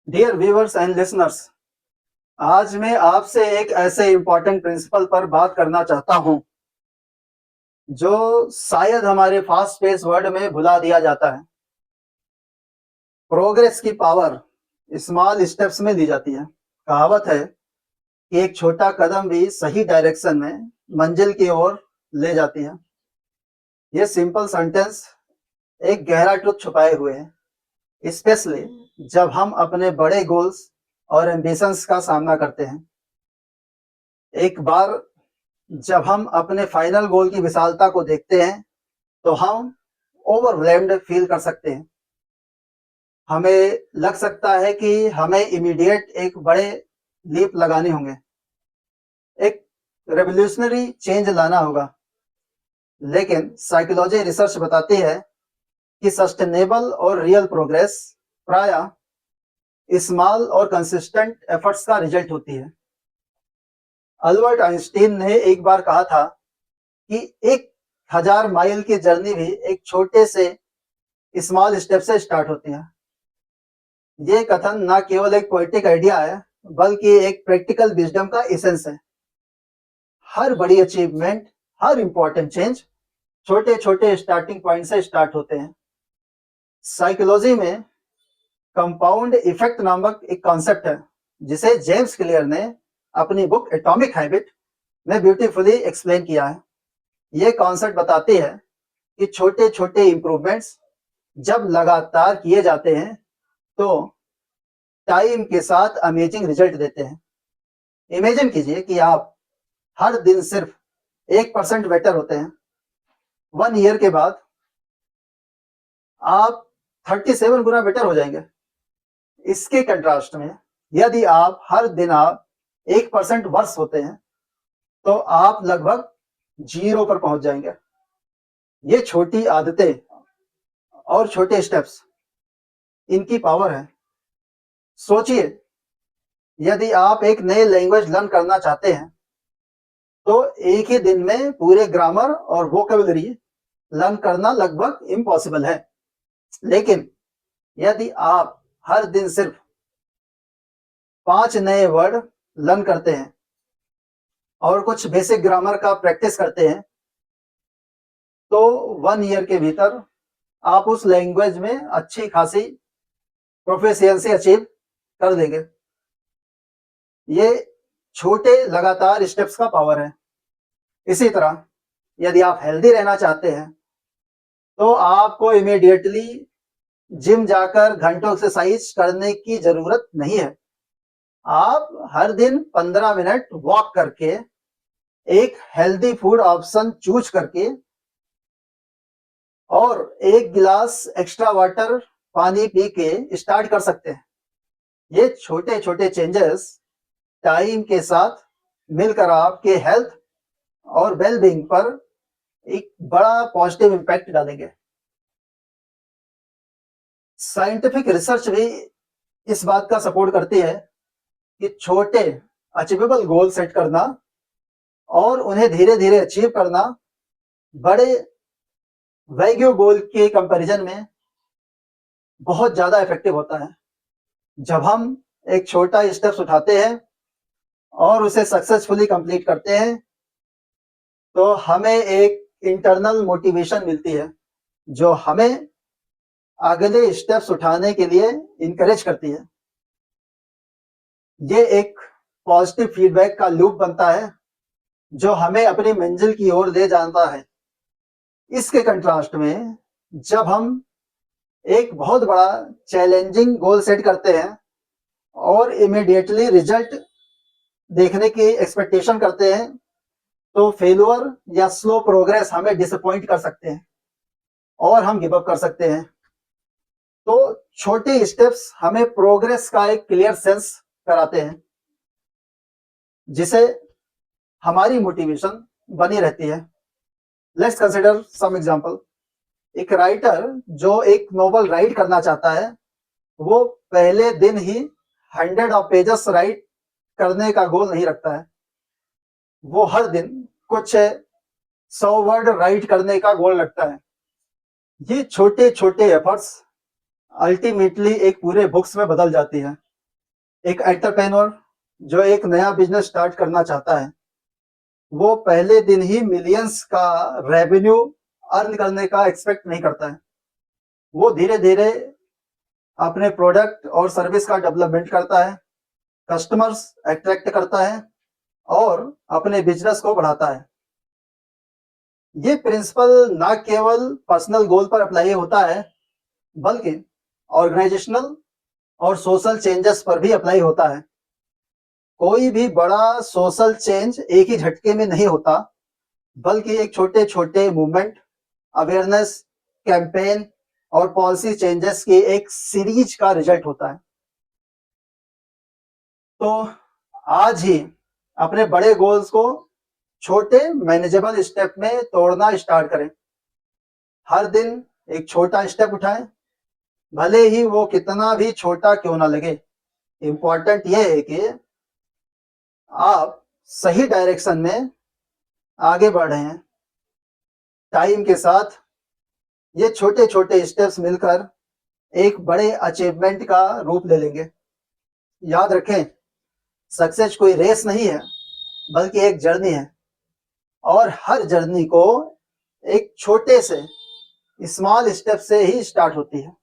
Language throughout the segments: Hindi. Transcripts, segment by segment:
डियर व्यूअर्स एंड लिसनर्स, आज मैं आपसे एक ऐसे इंपॉर्टेंट प्रिंसिपल पर बात करना चाहता हूं जो शायद हमारे फास्ट पेस वर्ल्ड में भुला दिया जाता है। प्रोग्रेस की पावर स्मॉल स्टेप्स में दी जाती है। कहावत है कि एक छोटा कदम भी सही डायरेक्शन में मंजिल की ओर ले जाती है। ये सिंपल सेंटेंस एक गहरा ट्रुथ छुपाए हुए है, स्पेशली जब हम अपने बड़े गोल्स और एम्बिशंस का सामना करते हैं। एक बार जब हम अपने फाइनल गोल की विशालता को देखते हैं तो हम ओवरवेल्म्ड फील कर सकते हैं। हमें लग सकता है कि हमें इमीडिएट एक बड़े लीप लगाने होंगे, एक रेवोल्यूशनरी चेंज लाना होगा। लेकिन साइकोलॉजी रिसर्च बताती है कि सस्टेनेबल और रियल प्रोग्रेस प्रायः स्मॉल और कंसिस्टेंट एफर्ट्स का रिजल्ट होती है। अल्बर्ट आइंस्टीन ने एक बार कहा था कि 1000 माइल की जर्नी भी एक छोटे से स्मॉल स्टेप से स्टार्ट होती है। ये कथन ना केवल एक पोएटिक आइडिया है बल्कि एक प्रैक्टिकल विजडम का एसेंस है। हर बड़ी अचीवमेंट, हर इंपॉर्टेंट चेंज छोटे छोटे स्टार्टिंग पॉइंट से स्टार्ट होते हैं। साइकोलॉजी में कंपाउंड इफेक्ट नामक एक कॉन्सेप्ट है जिसे जेम्स क्लियर ने अपनी बुक एटॉमिक हैबिट में ब्यूटीफुली एक्सप्लेन किया है। ये कॉन्सेप्ट बताती है कि छोटे छोटे इंप्रूवमेंट्स जब लगातार किए जाते हैं तो टाइम के साथ अमेजिंग रिजल्ट देते हैं। इमेजिन कीजिए कि आप हर दिन सिर्फ 1% बेटर होते हैं। 1 ईयर के बाद आप 37 गुना बेटर हो जाएंगे। इसके कंट्रास्ट में यदि आप हर दिन आप 1% वर्स होते हैं तो आप लगभग 0 पर पहुंच जाएंगे। ये छोटी आदतें और छोटे स्टेप्स, इनकी पावर है। सोचिए, यदि आप एक नए लैंग्वेज लर्न करना चाहते हैं तो एक ही दिन में पूरे ग्रामर और वोकेबुलरी लर्न करना लगभग इम्पॉसिबल है। लेकिन यदि आप हर दिन सिर्फ 5 नए वर्ड लर्न करते हैं और कुछ बेसिक ग्रामर का प्रैक्टिस करते हैं तो 1 ईयर के भीतर आप उस लैंग्वेज में अच्छी खासी प्रोफिशिएंसी अचीव कर देंगे। ये छोटे लगातार स्टेप्स का पावर है। इसी तरह यदि आप हेल्दी रहना चाहते हैं तो आपको इमीडिएटली जिम जाकर घंटों एक्सरसाइज करने की जरूरत नहीं है। आप हर दिन 15 मिनट वॉक करके, एक हेल्दी फूड ऑप्शन चूज करके और 1 गिलास एक्स्ट्रा वाटर पानी पी के स्टार्ट कर सकते हैं। ये छोटे छोटे चेंजेस टाइम के साथ मिलकर आपके हेल्थ और वेलबींग पर एक बड़ा पॉजिटिव इम्पैक्ट डालेंगे। साइंटिफिक रिसर्च भी इस बात का सपोर्ट करती है कि छोटे अचीवेबल गोल सेट करना और उन्हें धीरे धीरे अचीव करना बड़े वैग्यू गोल के कंपैरिजन में बहुत ज्यादा इफेक्टिव होता है। जब हम एक छोटा स्टेप्स उठाते हैं और उसे सक्सेसफुली कंप्लीट करते हैं तो हमें एक इंटरनल मोटिवेशन मिलती है जो हमें अगले स्टेप्स उठाने के लिए इनकरेज करती है। ये एक पॉजिटिव फीडबैक का लूप बनता है जो हमें अपनी मंजिल की ओर ले जाता है। इसके कंट्रास्ट में जब हम एक बहुत बड़ा चैलेंजिंग गोल सेट करते हैं और इमीडिएटली रिजल्ट देखने की एक्सपेक्टेशन करते हैं तो फेल्यूर या स्लो प्रोग्रेस हमें डिसअपॉइंट कर सकते हैं और हम गिव अप कर सकते हैं। तो छोटे स्टेप्स हमें प्रोग्रेस का एक क्लियर सेंस कराते हैं जिसे हमारी मोटिवेशन बनी रहती है। Let's consider some example. एक राइटर जो एक नोवेल राइट करना चाहता है वो पहले दिन ही 100 ऑफ पेजेस राइट करने का गोल नहीं रखता है। वो हर दिन कुछ 100 वर्ड राइट करने का गोल रखता है। ये छोटे छोटे एफर्ट्स अल्टीमेटली एक पूरे बुक्स में बदल जाती है। एक एंटरप्रेन्योर जो एक नया बिजनेस स्टार्ट करना चाहता है, वो पहले दिन ही मिलियंस का रेवेन्यू अर्न करने का एक्सपेक्ट नहीं करता है। वो धीरे-धीरे अपने प्रोडक्ट और सर्विस का डेवलपमेंट करता है, कस्टमर्स अट्रैक्ट करता है और अपने बिजनेस को बढ़ाता है। ये प्रिंसिपल ना केवल पर्सनल गोल पर अप्लाई होता है, बल्कि ऑर्गेनाइजेशनल और सोशल चेंजेस पर भी अप्लाई होता है। कोई भी बड़ा सोशल चेंज एक ही झटके में नहीं होता, बल्कि एक छोटे-छोटे मूवमेंट, अवेयरनेस, कैंपेन और पॉलिसी चेंजेस की एक सीरीज का रिजल्ट होता है। तो आज ही अपने बड़े गोल्स को छोटे मैनेजेबल स्टेप में तोड़ना स्टार्ट करें। हर दिन एक छोटा स्टेप उठाएं, भले ही वो कितना भी छोटा क्यों ना लगे। इम्पोर्टेंट ये है कि आप सही डायरेक्शन में आगे बढ़ रहे हैं। टाइम के साथ ये छोटे-छोटे स्टेप्स मिलकर एक बड़े अचीवमेंट का रूप ले लेंगे। याद रखें, सक्सेस कोई रेस नहीं है, बल्कि एक जर्नी है और हर जर्नी को एक छोटे से स्मॉल स्टेप से ही स्टार्ट होती है।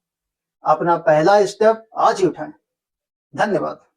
अपना पहला स्टेप आज ही उठाएं। धन्यवाद।